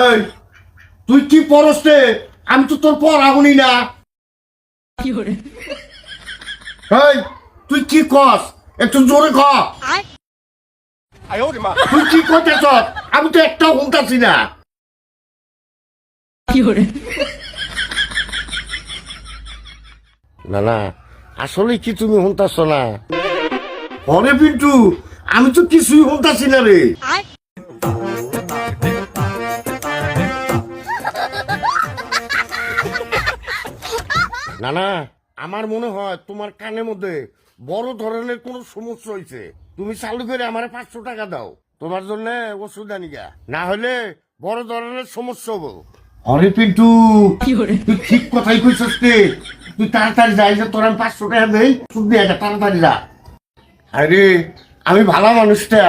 এই তুই কি পড়স রে? আমি তো তোর পড়াবনি না। এই তুই কি কস? একটু জোরে ক। তুই কি করতেছ? আমি তো একটাও শুনতাছি না। না না, আসলে কি তুমি শুনতাছ না? অরে পিন্টু, আমি তো কিছুই শুনতাছি না রে। না না, আমার মনে হয় তোমার কানের মধ্যে বড় ধরনের কোন সমস্যা হয়েছে। তুমি চালু করে আমার 500 টাকা দাও, তোমার জন্য ওষুধ আনিগা, না হলে বড় ধরনের সমস্যা হবো। আরে পিন্টু, তুই ঠিক কথাই কইছস রে। তুই তাড়াতাড়ি যাই, যে তোর আমি 500 টাকা দেই, ওষুধ দিয়ে তাড়াতাড়ি যা। আরে আমি ভালো মানুষটা।